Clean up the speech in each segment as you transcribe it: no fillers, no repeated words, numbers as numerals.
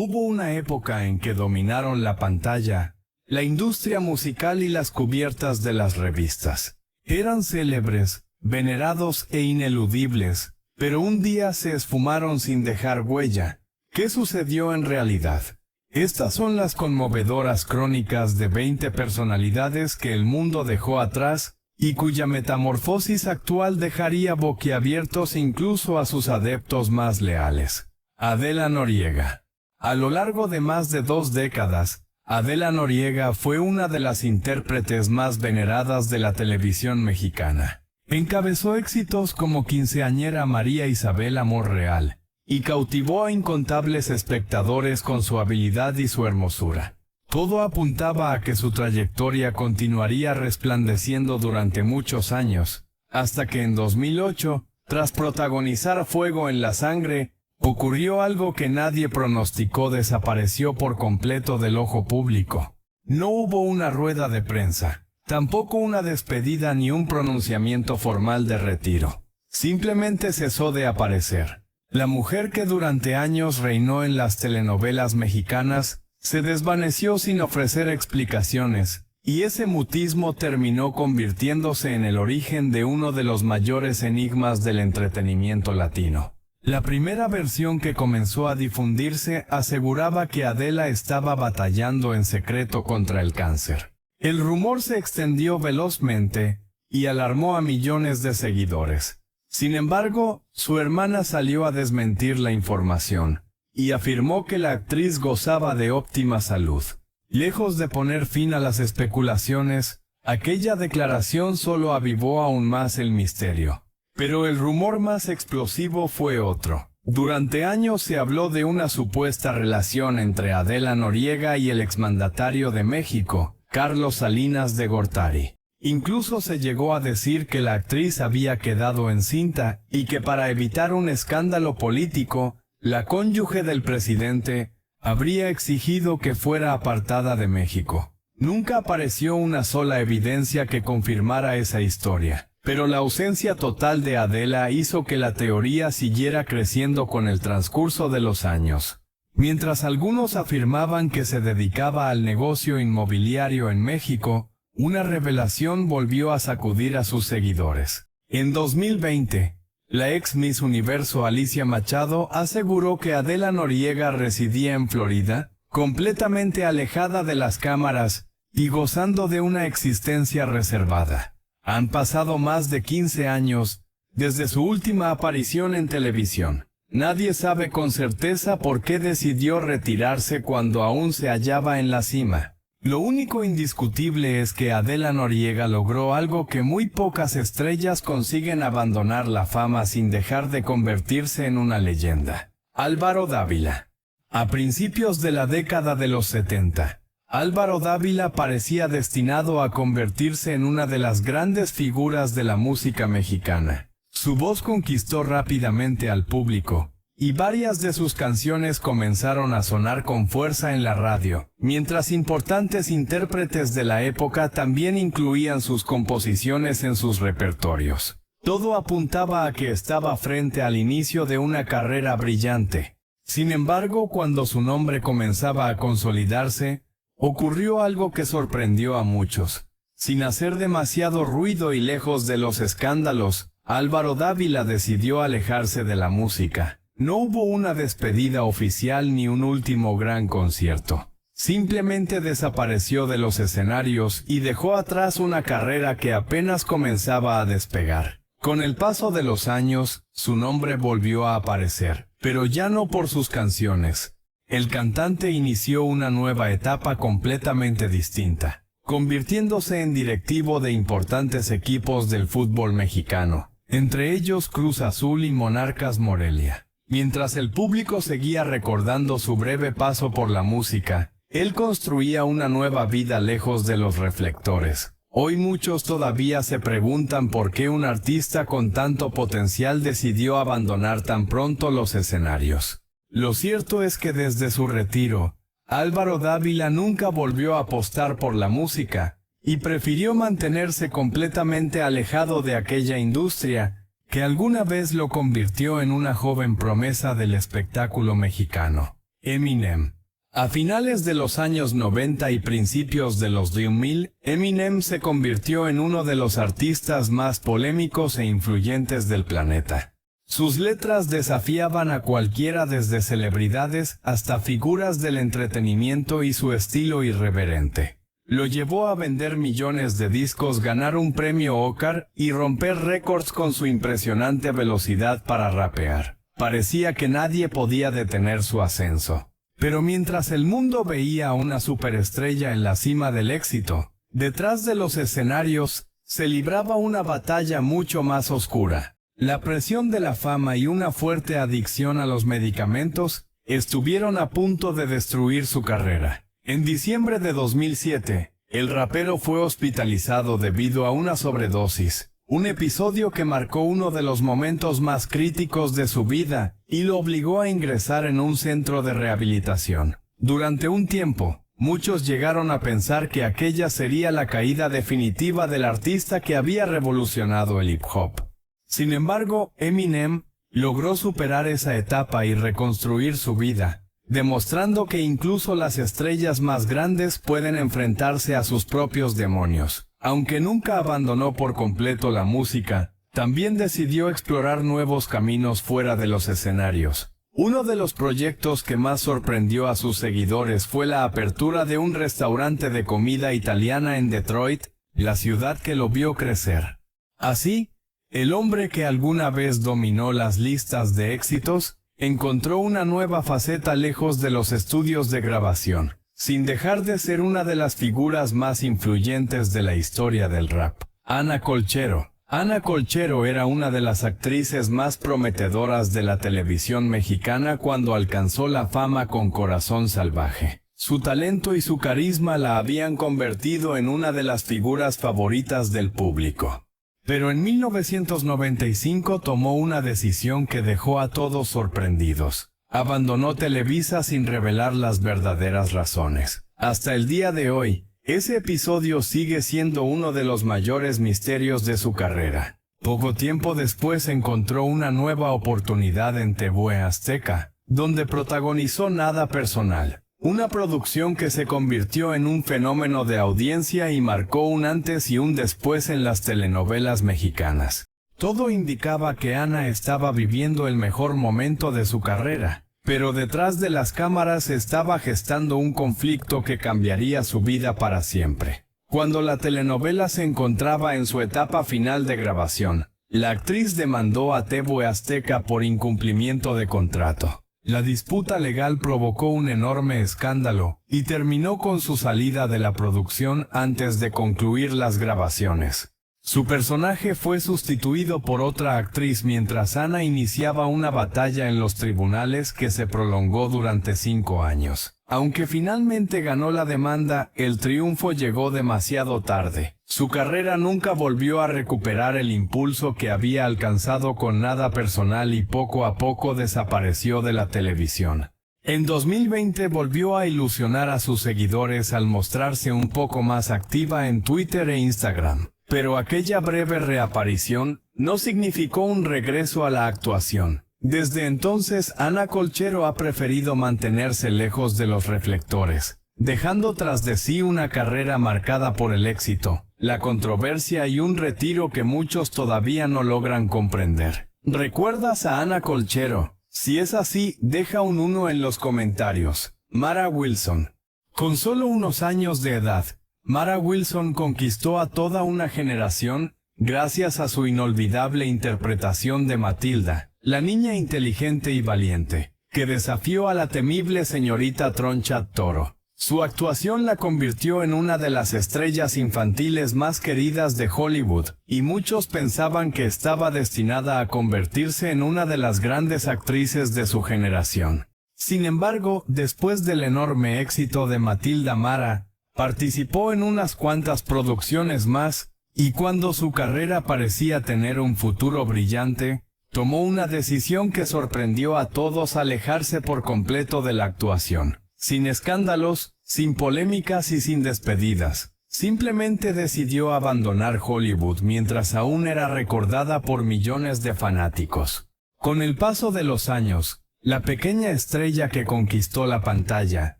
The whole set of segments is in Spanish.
Hubo una época en que dominaron la pantalla, la industria musical y las cubiertas de las revistas. Eran célebres, venerados e ineludibles, pero un día se esfumaron sin dejar huella. ¿Qué sucedió en realidad? Estas son las conmovedoras crónicas de 20 personalidades que el mundo dejó atrás y cuya metamorfosis actual dejaría boquiabiertos incluso a sus adeptos más leales. Adela Noriega. A lo largo de más de 2 décadas, Adela Noriega fue una de las intérpretes más veneradas de la televisión mexicana. Encabezó éxitos como Quinceañera María Isabel Amor Real, y cautivó a incontables espectadores con su habilidad y su hermosura. Todo apuntaba a que su trayectoria continuaría resplandeciendo durante muchos años, hasta que en 2008, tras protagonizar Fuego en la Sangre, ocurrió algo que nadie pronosticó: desapareció por completo del ojo público. No hubo una rueda de prensa, tampoco una despedida ni un pronunciamiento formal de retiro. Simplemente cesó de aparecer. La mujer que durante años reinó en las telenovelas mexicanas, se desvaneció sin ofrecer explicaciones, y ese mutismo terminó convirtiéndose en el origen de uno de los mayores enigmas del entretenimiento latino. La primera versión que comenzó a difundirse aseguraba que Adela estaba batallando en secreto contra el cáncer. El rumor se extendió velozmente y alarmó a millones de seguidores. Sin embargo, su hermana salió a desmentir la información y afirmó que la actriz gozaba de óptima salud. Lejos de poner fin a las especulaciones, aquella declaración solo avivó aún más el misterio. Pero el rumor más explosivo fue otro. Durante años se habló de una supuesta relación entre Adela Noriega y el exmandatario de México, Carlos Salinas de Gortari. Incluso se llegó a decir que la actriz había quedado encinta y que para evitar un escándalo político, la cónyuge del presidente habría exigido que fuera apartada de México. Nunca apareció una sola evidencia que confirmara esa historia, pero la ausencia total de Adela hizo que la teoría siguiera creciendo con el transcurso de los años. Mientras algunos afirmaban que se dedicaba al negocio inmobiliario en México, una revelación volvió a sacudir a sus seguidores. En 2020, la ex Miss Universo Alicia Machado aseguró que Adela Noriega residía en Florida, completamente alejada de las cámaras y gozando de una existencia reservada. Han pasado más de 15 años desde su última aparición en televisión. Nadie sabe con certeza por qué decidió retirarse cuando aún se hallaba en la cima. Lo único indiscutible es que Adela Noriega logró algo que muy pocas estrellas consiguen: abandonar la fama sin dejar de convertirse en una leyenda. Álvaro Dávila. A principios de la década de los 70, Álvaro Dávila parecía destinado a convertirse en una de las grandes figuras de la música mexicana. Su voz conquistó rápidamente al público, y varias de sus canciones comenzaron a sonar con fuerza en la radio, mientras importantes intérpretes de la época también incluían sus composiciones en sus repertorios. Todo apuntaba a que estaba frente al inicio de una carrera brillante. Sin embargo, cuando su nombre comenzaba a consolidarse, ocurrió algo que sorprendió a muchos. Sin hacer demasiado ruido y lejos de los escándalos, Álvaro Dávila decidió alejarse de la música. No hubo una despedida oficial ni un último gran concierto. Simplemente desapareció de los escenarios y dejó atrás una carrera que apenas comenzaba a despegar. Con el paso de los años, su nombre volvió a aparecer, pero ya no por sus canciones. El cantante inició una nueva etapa completamente distinta, convirtiéndose en directivo de importantes equipos del fútbol mexicano, entre ellos Cruz Azul y Monarcas Morelia. Mientras el público seguía recordando su breve paso por la música, él construía una nueva vida lejos de los reflectores. Hoy muchos todavía se preguntan por qué un artista con tanto potencial decidió abandonar tan pronto los escenarios. Lo cierto es que desde su retiro, Álvaro Dávila nunca volvió a apostar por la música, y prefirió mantenerse completamente alejado de aquella industria que alguna vez lo convirtió en una joven promesa del espectáculo mexicano. Eminem. A finales de los años 90 y principios de los 2000, Eminem se convirtió en uno de los artistas más polémicos e influyentes del planeta. Sus letras desafiaban a cualquiera desde celebridades hasta figuras del entretenimiento y su estilo irreverente lo llevó a vender millones de discos, ganar un premio Oscar y romper récords con su impresionante velocidad para rapear. Parecía que nadie podía detener su ascenso. Pero mientras el mundo veía a una superestrella en la cima del éxito, detrás de los escenarios se libraba una batalla mucho más oscura. La presión de la fama y una fuerte adicción a los medicamentos estuvieron a punto de destruir su carrera. En diciembre de 2007, el rapero fue hospitalizado debido a una sobredosis, un episodio que marcó uno de los momentos más críticos de su vida y lo obligó a ingresar en un centro de rehabilitación. Durante un tiempo, muchos llegaron a pensar que aquella sería la caída definitiva del artista que había revolucionado el hip hop. Sin embargo, Eminem logró superar esa etapa y reconstruir su vida, demostrando que incluso las estrellas más grandes pueden enfrentarse a sus propios demonios. Aunque nunca abandonó por completo la música, también decidió explorar nuevos caminos fuera de los escenarios. Uno de los proyectos que más sorprendió a sus seguidores fue la apertura de un restaurante de comida italiana en Detroit, la ciudad que lo vio crecer. Así, el hombre que alguna vez dominó las listas de éxitos, encontró una nueva faceta lejos de los estudios de grabación, sin dejar de ser una de las figuras más influyentes de la historia del rap. Ana Colchero. Ana Colchero era una de las actrices más prometedoras de la televisión mexicana cuando alcanzó la fama con Corazón Salvaje. Su talento y su carisma la habían convertido en una de las figuras favoritas del público. Pero en 1995 tomó una decisión que dejó a todos sorprendidos. Abandonó Televisa sin revelar las verdaderas razones. Hasta el día de hoy, ese episodio sigue siendo uno de los mayores misterios de su carrera. Poco tiempo después encontró una nueva oportunidad en TV Azteca, donde protagonizó Nada Personal. Una producción que se convirtió en un fenómeno de audiencia y marcó un antes y un después en las telenovelas mexicanas. Todo indicaba que Ana estaba viviendo el mejor momento de su carrera, pero detrás de las cámaras estaba gestando un conflicto que cambiaría su vida para siempre. Cuando la telenovela se encontraba en su etapa final de grabación, la actriz demandó a TV Azteca por incumplimiento de contrato. La disputa legal provocó un enorme escándalo y terminó con su salida de la producción antes de concluir las grabaciones. Su personaje fue sustituido por otra actriz mientras Ana iniciaba una batalla en los tribunales que se prolongó durante 5 años. Aunque finalmente ganó la demanda, el triunfo llegó demasiado tarde. Su carrera nunca volvió a recuperar el impulso que había alcanzado con Nada Personal y poco a poco desapareció de la televisión. En 2020 volvió a ilusionar a sus seguidores al mostrarse un poco más activa en Twitter e Instagram. Pero aquella breve reaparición no significó un regreso a la actuación. Desde entonces, Ana Colchero ha preferido mantenerse lejos de los reflectores, dejando tras de sí una carrera marcada por el éxito, la controversia y un retiro que muchos todavía no logran comprender. ¿Recuerdas a Ana Colchero? Si es así, deja un 1 en los comentarios. Mara Wilson. Con solo unos años de edad, Mara Wilson conquistó a toda una generación gracias a su inolvidable interpretación de Matilda, la niña inteligente y valiente, que desafió a la temible señorita Troncha Toro. Su actuación la convirtió en una de las estrellas infantiles más queridas de Hollywood, y muchos pensaban que estaba destinada a convertirse en una de las grandes actrices de su generación. Sin embargo, después del enorme éxito de Matilda, Mara participó en unas cuantas producciones más, y cuando su carrera parecía tener un futuro brillante, tomó una decisión que sorprendió a todos: alejarse por completo de la actuación. Sin escándalos, sin polémicas y sin despedidas. Simplemente decidió abandonar Hollywood mientras aún era recordada por millones de fanáticos. Con el paso de los años, La pequeña estrella que conquistó la pantalla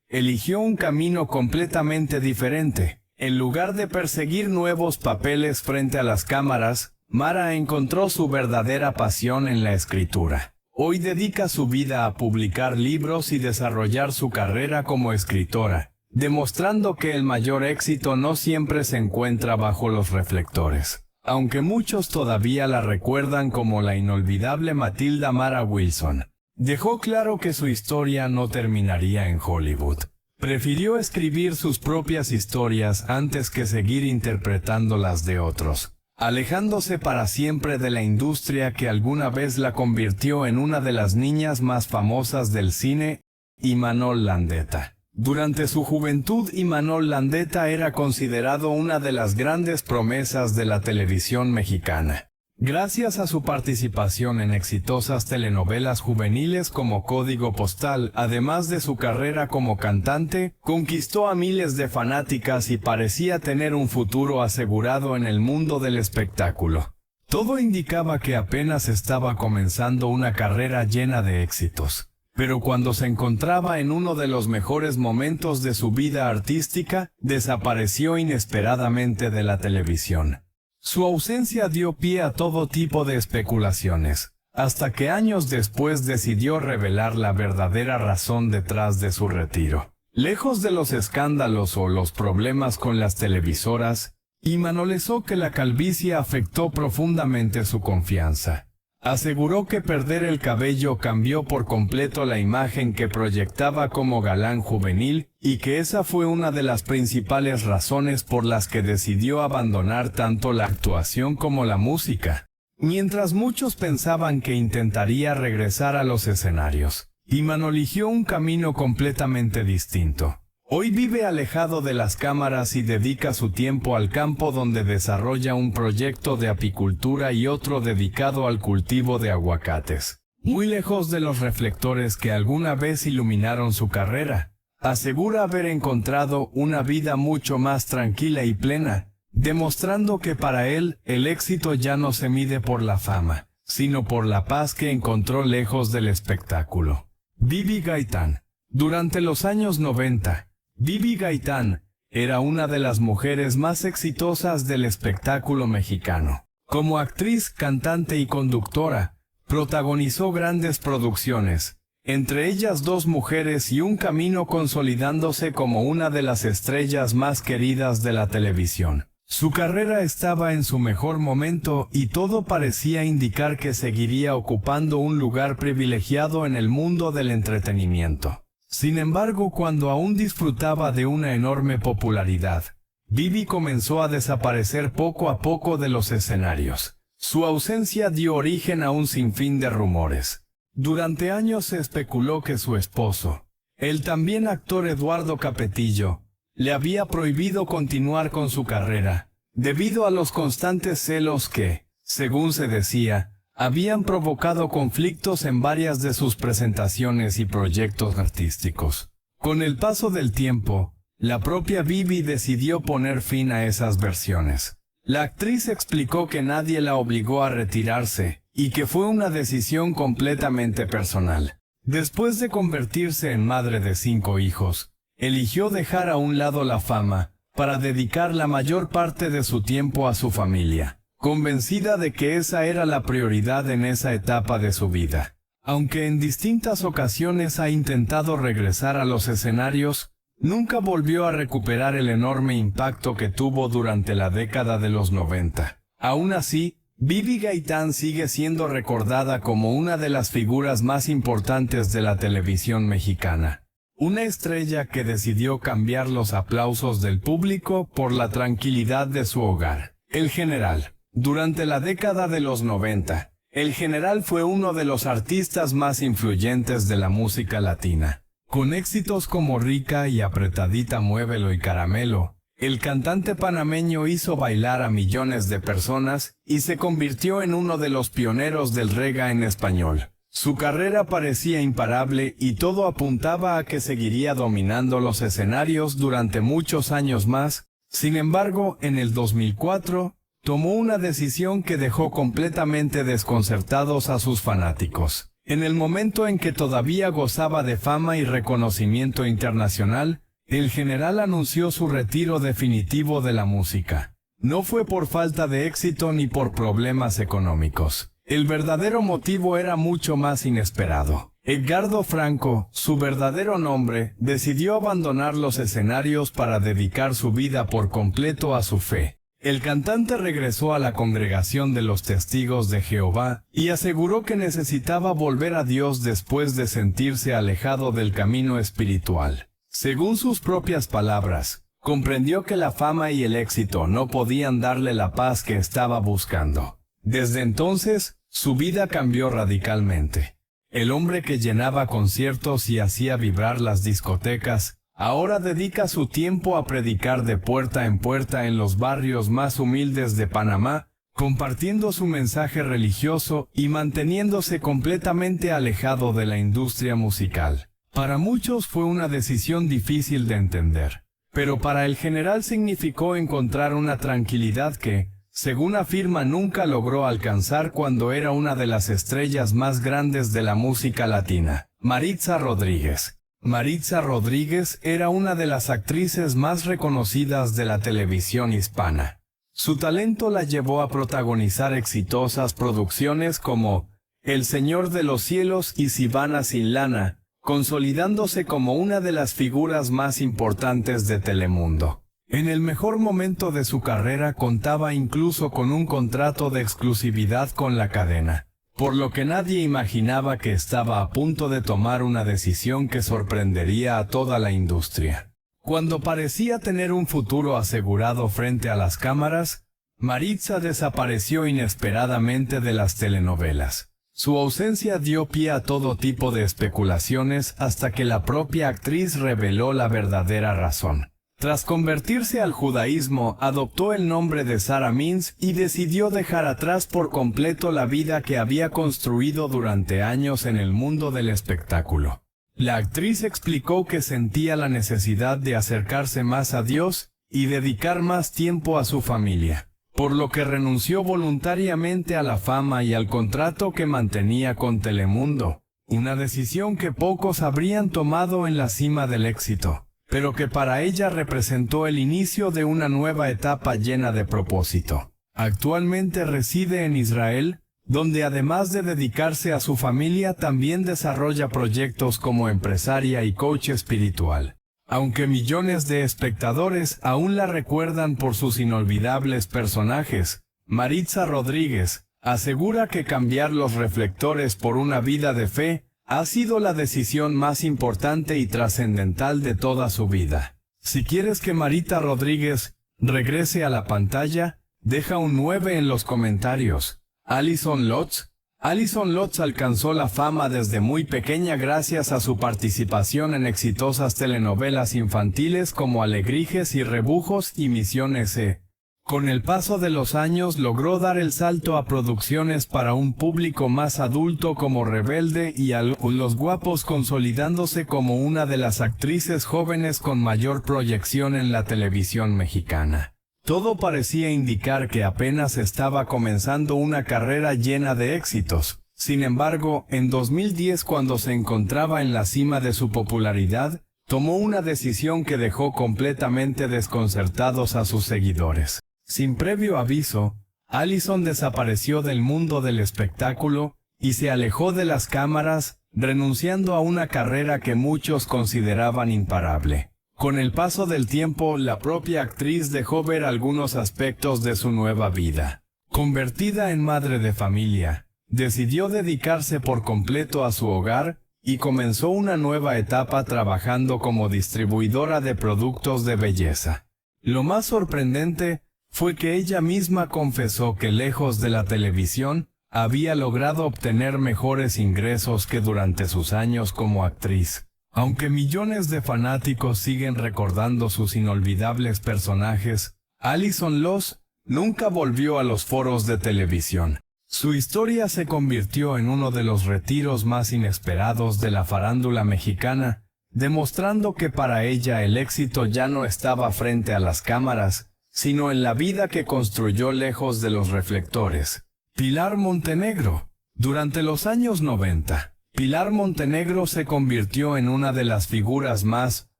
eligió un camino completamente diferente. En lugar de perseguir nuevos papeles frente a las cámaras, Mara encontró su verdadera pasión en la escritura. Hoy dedica su vida a publicar libros y desarrollar su carrera como escritora, demostrando que el mayor éxito no siempre se encuentra bajo los reflectores. Aunque muchos todavía la recuerdan como la inolvidable Matilda Mara Wilson, dejó claro que su historia no terminaría en Hollywood. Prefirió escribir sus propias historias antes que seguir interpretando las de otros, alejándose para siempre de la industria que alguna vez la convirtió en una de las niñas más famosas del cine, Imanol Landeta. Durante su juventud, Imanol Landeta era considerado una de las grandes promesas de la televisión mexicana. Gracias a su participación en exitosas telenovelas juveniles como Código Postal, además de su carrera como cantante, conquistó a miles de fanáticas y parecía tener un futuro asegurado en el mundo del espectáculo. Todo indicaba que apenas estaba comenzando una carrera llena de éxitos. Pero cuando se encontraba en uno de los mejores momentos de su vida artística, desapareció inesperadamente de la televisión. Su ausencia dio pie a todo tipo de especulaciones, hasta que años después decidió revelar la verdadera razón detrás de su retiro. Lejos de los escándalos o los problemas con las televisoras, manifestó que la calvicie afectó profundamente su confianza. Aseguró que perder el cabello cambió por completo la imagen que proyectaba como galán juvenil y que esa fue una de las principales razones por las que decidió abandonar tanto la actuación como la música. Mientras muchos pensaban que intentaría regresar a los escenarios, Imanol eligió un camino completamente distinto. Hoy vive alejado de las cámaras y dedica su tiempo al campo, donde desarrolla un proyecto de apicultura y otro dedicado al cultivo de aguacates. Muy lejos de los reflectores que alguna vez iluminaron su carrera, asegura haber encontrado una vida mucho más tranquila y plena, demostrando que para él el éxito ya no se mide por la fama, sino por la paz que encontró lejos del espectáculo. Bibi Gaitán. Durante los años 90, Bibi Gaitán era una de las mujeres más exitosas del espectáculo mexicano. Como actriz, cantante y conductora, protagonizó grandes producciones, entre ellas Dos mujeres y un camino, consolidándose como una de las estrellas más queridas de la televisión. Su carrera estaba en su mejor momento y todo parecía indicar que seguiría ocupando un lugar privilegiado en el mundo del entretenimiento. Sin embargo, cuando aún disfrutaba de una enorme popularidad, Bibi comenzó a desaparecer poco a poco de los escenarios. Su ausencia dio origen a un sinfín de rumores. Durante años se especuló que su esposo, el también actor Eduardo Capetillo, le había prohibido continuar con su carrera, debido a los constantes celos que, según se decía, habían provocado conflictos en varias de sus presentaciones y proyectos artísticos. Con el paso del tiempo, la propia Bibi decidió poner fin a esas versiones. La actriz explicó que nadie la obligó a retirarse, y que fue una decisión completamente personal. Después de convertirse en madre de 5 hijos, eligió dejar a un lado la fama, para dedicar la mayor parte de su tiempo a su familia, convencida de que esa era la prioridad en esa etapa de su vida. Aunque en distintas ocasiones ha intentado regresar a los escenarios, nunca volvió a recuperar el enorme impacto que tuvo durante la década de los 90. Aún así, Bibi Gaitán sigue siendo recordada como una de las figuras más importantes de la televisión mexicana. Una estrella que decidió cambiar los aplausos del público por la tranquilidad de su hogar. El General. Durante la década de los 90, El General fue uno de los artistas más influyentes de la música latina. Con éxitos como Rica y Apretadita, Muévelo y Caramelo, el cantante panameño hizo bailar a millones de personas y se convirtió en uno de los pioneros del reggae en español. Su carrera parecía imparable y todo apuntaba a que seguiría dominando los escenarios durante muchos años más. Sin embargo, en el 2004, tomó una decisión que dejó completamente desconcertados a sus fanáticos. En el momento en que todavía gozaba de fama y reconocimiento internacional, el general anunció su retiro definitivo de la música. No fue por falta de éxito ni por problemas económicos. El verdadero motivo era mucho más inesperado. Edgardo Franco, su verdadero nombre, decidió abandonar los escenarios para dedicar su vida por completo a su fe. El cantante regresó a la congregación de los Testigos de Jehová y aseguró que necesitaba volver a Dios después de sentirse alejado del camino espiritual. Según sus propias palabras, comprendió que la fama y el éxito no podían darle la paz que estaba buscando. Desde entonces, su vida cambió radicalmente. El hombre que llenaba conciertos y hacía vibrar las discotecas, ahora dedica su tiempo a predicar de puerta en los barrios más humildes de Panamá, compartiendo su mensaje religioso y manteniéndose completamente alejado de la industria musical. Para muchos fue una decisión difícil de entender, pero para el general significó encontrar una tranquilidad que, según afirma, nunca logró alcanzar cuando era una de las estrellas más grandes de la música latina, Maritza Rodríguez. Maritza Rodríguez era una de las actrices más reconocidas de la televisión hispana. Su talento la llevó a protagonizar exitosas producciones como El Señor de los Cielos y Sivana sin lana, consolidándose como una de las figuras más importantes de Telemundo. En el mejor momento de su carrera contaba incluso con un contrato de exclusividad con la cadena, por lo que nadie imaginaba que estaba a punto de tomar una decisión que sorprendería a toda la industria. Cuando parecía tener un futuro asegurado frente a las cámaras, Maritza desapareció inesperadamente de las telenovelas. Su ausencia dio pie a todo tipo de especulaciones hasta que la propia actriz reveló la verdadera razón. Tras convertirse al judaísmo, adoptó el nombre de Sarah Means y decidió dejar atrás por completo la vida que había construido durante años en el mundo del espectáculo. La actriz explicó que sentía la necesidad de acercarse más a Dios y dedicar más tiempo a su familia, por lo que renunció voluntariamente a la fama y al contrato que mantenía con Telemundo, una decisión que pocos habrían tomado en la cima del éxito, pero que para ella representó el inicio de una nueva etapa llena de propósito. Actualmente reside en Israel, donde además de dedicarse a su familia también desarrolla proyectos como empresaria y coach espiritual. Aunque millones de espectadores aún la recuerdan por sus inolvidables personajes, Maritza Rodríguez asegura que cambiar los reflectores por una vida de fe ha sido la decisión más importante y trascendental de toda su vida. Si quieres que Maritza Rodríguez regrese a la pantalla, deja un 9 en los comentarios. Alison Lutz. Alison Lutz alcanzó la fama desde muy pequeña gracias a su participación en exitosas telenovelas infantiles como Alebrijes y Rebujos y Misión S. Con el paso de los años logró dar el salto a producciones para un público más adulto como Rebelde y Los Guapos, consolidándose como una de las actrices jóvenes con mayor proyección en la televisión mexicana. Todo parecía indicar que apenas estaba comenzando una carrera llena de éxitos. Sin embargo, en 2010, cuando se encontraba en la cima de su popularidad, tomó una decisión que dejó completamente desconcertados a sus seguidores. Sin previo aviso, Alison desapareció del mundo del espectáculo y se alejó de las cámaras, renunciando a una carrera que muchos consideraban imparable. Con el paso del tiempo, la propia actriz dejó ver algunos aspectos de su nueva vida. Convertida en madre de familia, decidió dedicarse por completo a su hogar y comenzó una nueva etapa trabajando como distribuidora de productos de belleza. Lo más sorprendente fue que ella misma confesó que lejos de la televisión, había logrado obtener mejores ingresos que durante sus años como actriz. Aunque millones de fanáticos siguen recordando sus inolvidables personajes, Alison Lutz nunca volvió a los foros de televisión. Su historia se convirtió en uno de los retiros más inesperados de la farándula mexicana, demostrando que para ella el éxito ya no estaba frente a las cámaras, sino en la vida que construyó lejos de los reflectores. Pilar Montenegro. Durante los años 90, Pilar Montenegro se convirtió en una de las figuras más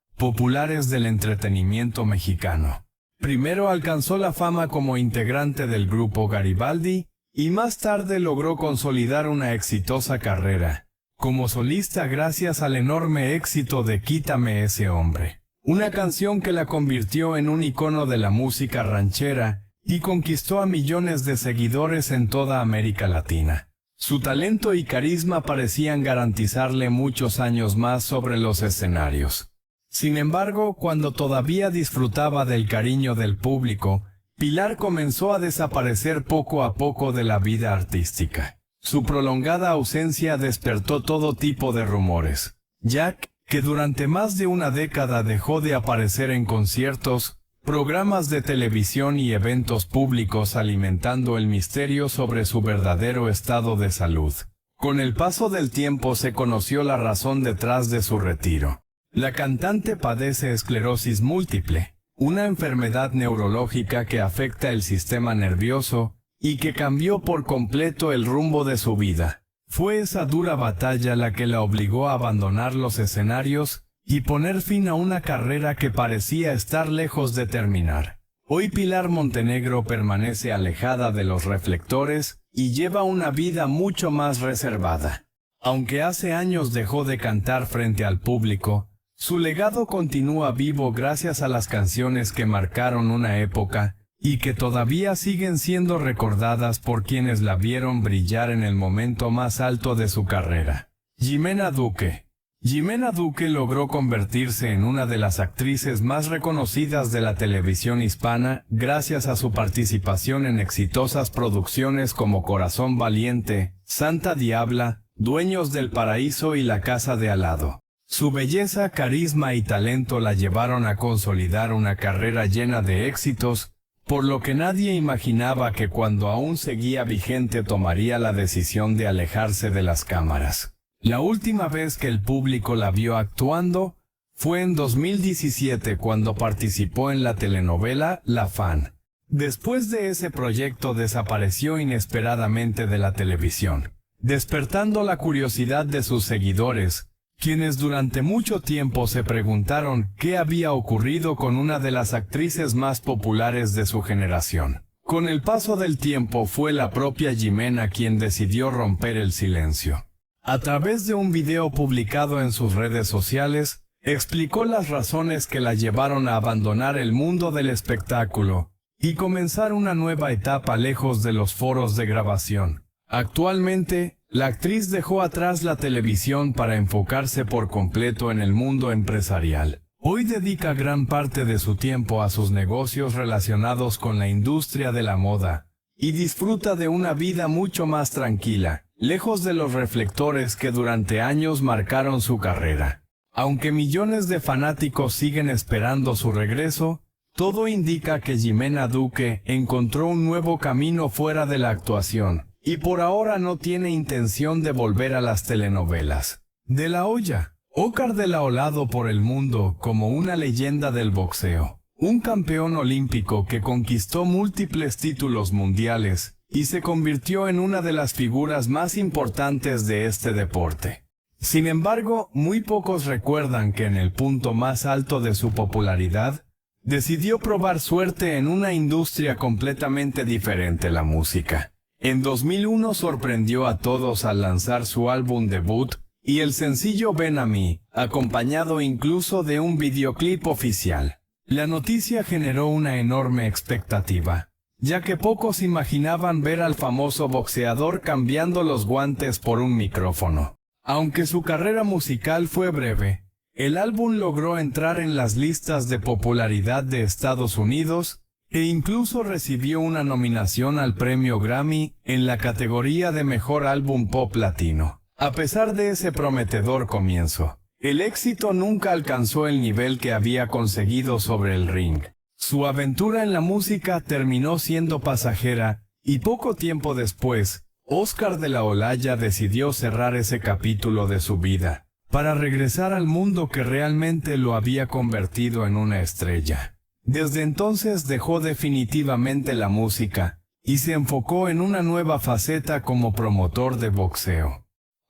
populares del entretenimiento mexicano. Primero alcanzó la fama como integrante del grupo Garibaldi, y más tarde logró consolidar una exitosa carrera como solista gracias al enorme éxito de Quítame ese hombre, una canción que la convirtió en un icono de la música ranchera y conquistó a millones de seguidores en toda América Latina. Su talento y carisma parecían garantizarle muchos años más sobre los escenarios. Sin embargo, cuando todavía disfrutaba del cariño del público, Pilar comenzó a desaparecer poco a poco de la vida artística. Su prolongada ausencia despertó todo tipo de rumores. Jack, que durante más de una década dejó de aparecer en conciertos, programas de televisión y eventos públicos alimentando el misterio sobre su verdadero estado de salud. Con el paso del tiempo se conoció la razón detrás de su retiro. La cantante padece esclerosis múltiple, una enfermedad neurológica que afecta el sistema nervioso y que cambió por completo el rumbo de su vida. Fue esa dura batalla la que la obligó a abandonar los escenarios y poner fin a una carrera que parecía estar lejos de terminar. Hoy Pilar Montenegro permanece alejada de los reflectores y lleva una vida mucho más reservada. Aunque hace años dejó de cantar frente al público, su legado continúa vivo gracias a las canciones que marcaron una época y que todavía siguen siendo recordadas por quienes la vieron brillar en el momento más alto de su carrera. Ximena Duque. Ximena Duque logró convertirse en una de las actrices más reconocidas de la televisión hispana gracias a su participación en exitosas producciones como Corazón Valiente, Santa Diabla, Dueños del Paraíso y La Casa de Al Lado. Su belleza, carisma y talento la llevaron a consolidar una carrera llena de éxitos, por lo que nadie imaginaba que cuando aún seguía vigente tomaría la decisión de alejarse de las cámaras. La última vez que el público la vio actuando fue en 2017 cuando participó en la telenovela La Fan. Después de ese proyecto desapareció inesperadamente de la televisión, despertando la curiosidad de sus seguidores, quienes durante mucho tiempo se preguntaron qué había ocurrido con una de las actrices más populares de su generación. Con el paso del tiempo fue la propia Ximena quien decidió romper el silencio. A través de un video publicado en sus redes sociales, explicó las razones que la llevaron a abandonar el mundo del espectáculo y comenzar una nueva etapa lejos de los foros de grabación. Actualmente, la actriz dejó atrás la televisión para enfocarse por completo en el mundo empresarial. Hoy dedica gran parte de su tiempo a sus negocios relacionados con la industria de la moda, y disfruta de una vida mucho más tranquila, lejos de los reflectores que durante años marcaron su carrera. Aunque millones de fanáticos siguen esperando su regreso, todo indica que Ximena Duque encontró un nuevo camino fuera de la actuación, y por ahora no tiene intención de volver a las telenovelas. De la Hoya. Óscar de la Olado por el mundo como una leyenda del boxeo. Un campeón olímpico que conquistó múltiples títulos mundiales y se convirtió en una de las figuras más importantes de este deporte. Sin embargo, muy pocos recuerdan que en el punto más alto de su popularidad, decidió probar suerte en una industria completamente diferente, la música. En 2001 sorprendió a todos al lanzar su álbum debut y el sencillo Ven a mí, acompañado incluso de un videoclip oficial. La noticia generó una enorme expectativa, ya que pocos imaginaban ver al famoso boxeador cambiando los guantes por un micrófono. Aunque su carrera musical fue breve, el álbum logró entrar en las listas de popularidad de Estados Unidos, e incluso recibió una nominación al premio Grammy en la categoría de Mejor Álbum Pop Latino. A pesar de ese prometedor comienzo, el éxito nunca alcanzó el nivel que había conseguido sobre el ring. Su aventura en la música terminó siendo pasajera, y poco tiempo después, Óscar de la Olaya decidió cerrar ese capítulo de su vida, para regresar al mundo que realmente lo había convertido en una estrella. Desde entonces dejó definitivamente la música, y se enfocó en una nueva faceta como promotor de boxeo.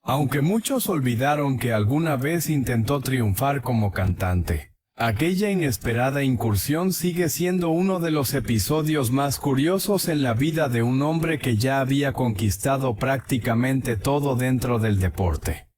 Aunque muchos olvidaron que alguna vez intentó triunfar como cantante, aquella inesperada incursión sigue siendo uno de los episodios más curiosos en la vida de un hombre que ya había conquistado prácticamente todo dentro del deporte.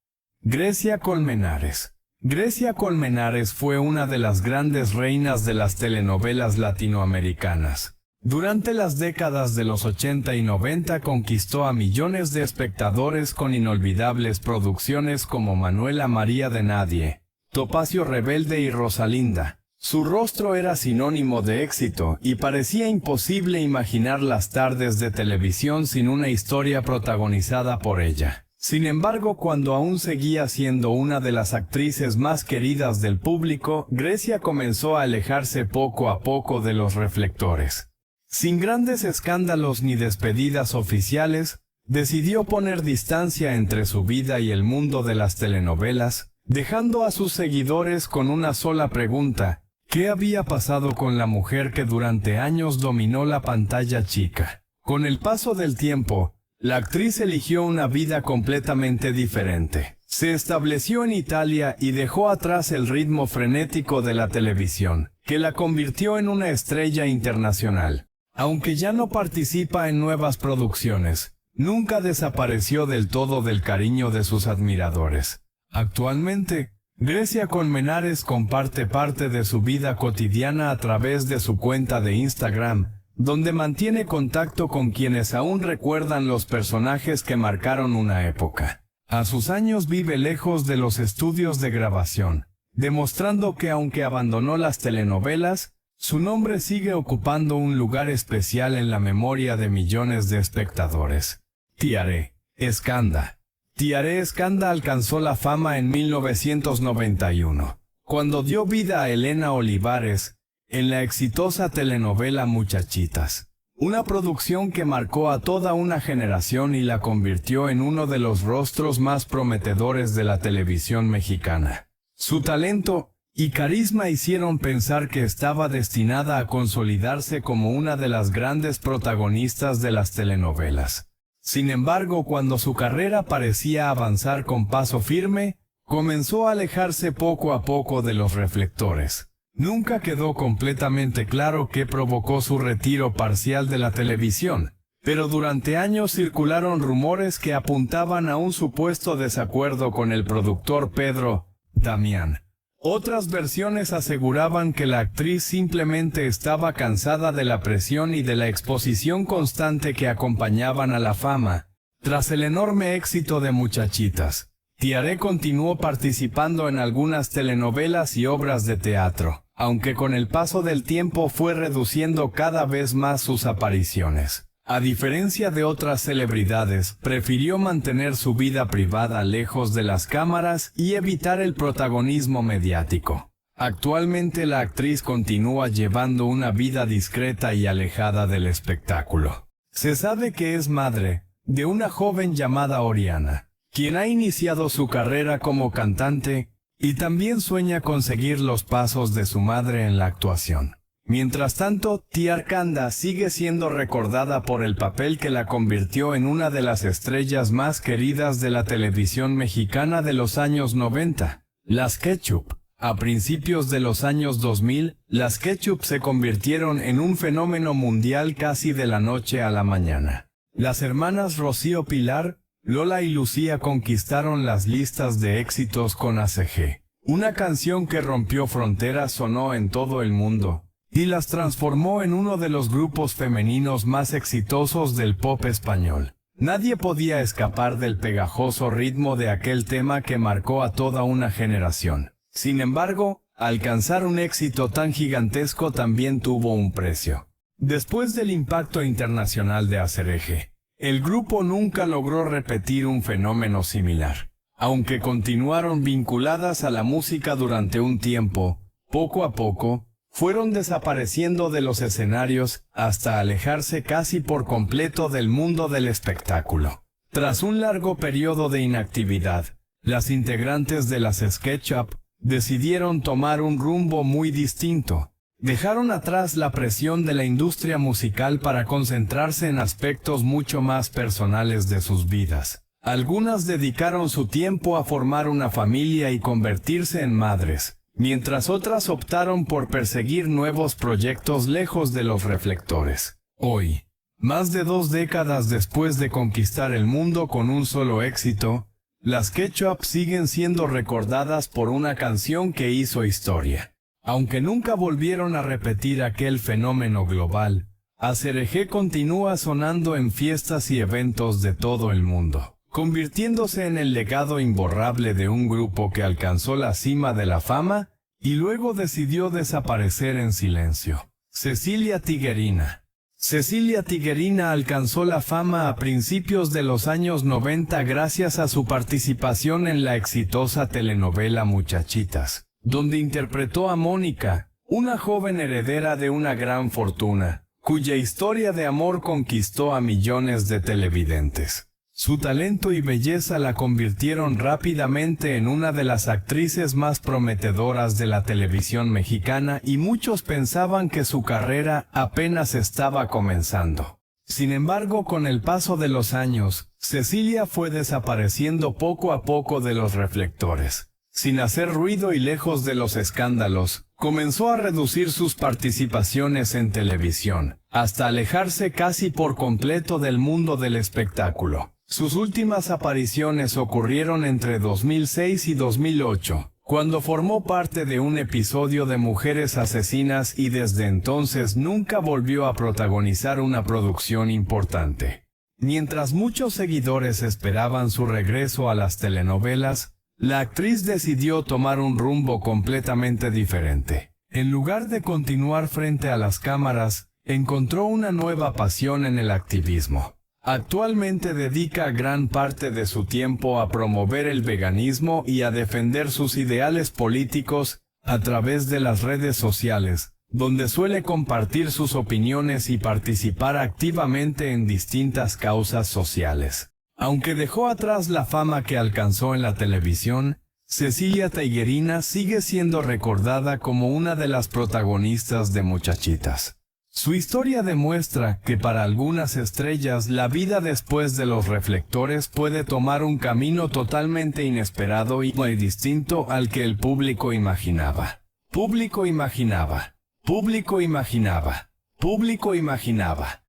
Grecia Colmenares. Grecia Colmenares fue una de las grandes reinas de las telenovelas latinoamericanas. Durante las décadas de los 80 y 90 conquistó a millones de espectadores con inolvidables producciones como Manuela María de Nadie, Topacio Rebelde y Rosalinda. Su rostro era sinónimo de éxito y parecía imposible imaginar las tardes de televisión sin una historia protagonizada por ella. Sin embargo, cuando aún seguía siendo una de las actrices más queridas del público, Grecia comenzó a alejarse poco a poco de los reflectores. Sin grandes escándalos ni despedidas oficiales, decidió poner distancia entre su vida y el mundo de las telenovelas, dejando a sus seguidores con una sola pregunta: ¿qué había pasado con la mujer que durante años dominó la pantalla chica? Con el paso del tiempo, la actriz eligió una vida completamente diferente. Se estableció en Italia y dejó atrás el ritmo frenético de la televisión, que la convirtió en una estrella internacional. Aunque ya no participa en nuevas producciones, nunca desapareció del todo del cariño de sus admiradores. Actualmente, Grecia Colmenares comparte parte de su vida cotidiana a través de su cuenta de Instagram, donde mantiene contacto con quienes aún recuerdan los personajes que marcaron una época. A sus años vive lejos de los estudios de grabación, demostrando que aunque abandonó las telenovelas, su nombre sigue ocupando un lugar especial en la memoria de millones de espectadores. Tiare Skanda. Tiare Skanda alcanzó la fama en 1991, cuando dio vida a Elena Olivares, en la exitosa telenovela Muchachitas, una producción que marcó a toda una generación y la convirtió en uno de los rostros más prometedores de la televisión mexicana. Su talento y carisma hicieron pensar que estaba destinada a consolidarse como una de las grandes protagonistas de las telenovelas. Sin embargo, cuando su carrera parecía avanzar con paso firme, comenzó a alejarse poco a poco de los reflectores. Nunca quedó completamente claro qué provocó su retiro parcial de la televisión, pero durante años circularon rumores que apuntaban a un supuesto desacuerdo con el productor Pedro Damián. Otras versiones aseguraban que la actriz simplemente estaba cansada de la presión y de la exposición constante que acompañaban a la fama. Tras el enorme éxito de Muchachitas, Tiare continuó participando en algunas telenovelas y obras de teatro, aunque con el paso del tiempo fue reduciendo cada vez más sus apariciones. A diferencia de otras celebridades, prefirió mantener su vida privada lejos de las cámaras y evitar el protagonismo mediático. Actualmente la actriz continúa llevando una vida discreta y alejada del espectáculo. Se sabe que es madre de una joven llamada Oriana, quien ha iniciado su carrera como cantante y también sueña con seguir los pasos de su madre en la actuación. Mientras tanto, Tiare Skanda sigue siendo recordada por el papel que la convirtió en una de las estrellas más queridas de la televisión mexicana de los años 90, las Ketchup. A principios de los años 2000, las Ketchup se convirtieron en un fenómeno mundial casi de la noche a la mañana. Las hermanas Rocío Pilar, Lola y Lucía conquistaron las listas de éxitos con ACG. Una canción que rompió fronteras, sonó en todo el mundo y las transformó en uno de los grupos femeninos más exitosos del pop español. Nadie podía escapar del pegajoso ritmo de aquel tema que marcó a toda una generación. Sin embargo, alcanzar un éxito tan gigantesco también tuvo un precio. Después del impacto internacional de ACG, el grupo nunca logró repetir un fenómeno similar. Aunque continuaron vinculadas a la música durante un tiempo, poco a poco, fueron desapareciendo de los escenarios hasta alejarse casi por completo del mundo del espectáculo. Tras un largo periodo de inactividad, las integrantes de las SketchUp decidieron tomar un rumbo muy distinto. Dejaron atrás la presión de la industria musical para concentrarse en aspectos mucho más personales de sus vidas. Algunas dedicaron su tiempo a formar una familia y convertirse en madres, mientras otras optaron por perseguir nuevos proyectos lejos de los reflectores. Hoy, más de 2 décadas después de conquistar el mundo con un solo éxito, las Ketchup siguen siendo recordadas por una canción que hizo historia. Aunque nunca volvieron a repetir aquel fenómeno global, Aserejé continúa sonando en fiestas y eventos de todo el mundo, convirtiéndose en el legado imborrable de un grupo que alcanzó la cima de la fama y luego decidió desaparecer en silencio. Cecilia Tiguerina. Cecilia Tiguerina alcanzó la fama a principios de los años 90 gracias a su participación en la exitosa telenovela Muchachitas, donde interpretó a Mónica, una joven heredera de una gran fortuna, cuya historia de amor conquistó a millones de televidentes. Su talento y belleza la convirtieron rápidamente en una de las actrices más prometedoras de la televisión mexicana y muchos pensaban que su carrera apenas estaba comenzando. Sin embargo, con el paso de los años, Cecilia fue desapareciendo poco a poco de los reflectores. Sin hacer ruido y lejos de los escándalos, comenzó a reducir sus participaciones en televisión, hasta alejarse casi por completo del mundo del espectáculo. Sus últimas apariciones ocurrieron entre 2006 y 2008, cuando formó parte de un episodio de Mujeres Asesinas y desde entonces nunca volvió a protagonizar una producción importante. Mientras muchos seguidores esperaban su regreso a las telenovelas, la actriz decidió tomar un rumbo completamente diferente. En lugar de continuar frente a las cámaras, encontró una nueva pasión en el activismo. Actualmente dedica gran parte de su tiempo a promover el veganismo y a defender sus ideales políticos a través de las redes sociales, donde suele compartir sus opiniones y participar activamente en distintas causas sociales. Aunque dejó atrás la fama que alcanzó en la televisión, Cecilia Tiguerina sigue siendo recordada como una de las protagonistas de Muchachitas. Su historia demuestra que para algunas estrellas la vida después de los reflectores puede tomar un camino totalmente inesperado y muy distinto al que el público imaginaba. Público imaginaba. Público imaginaba. Público imaginaba.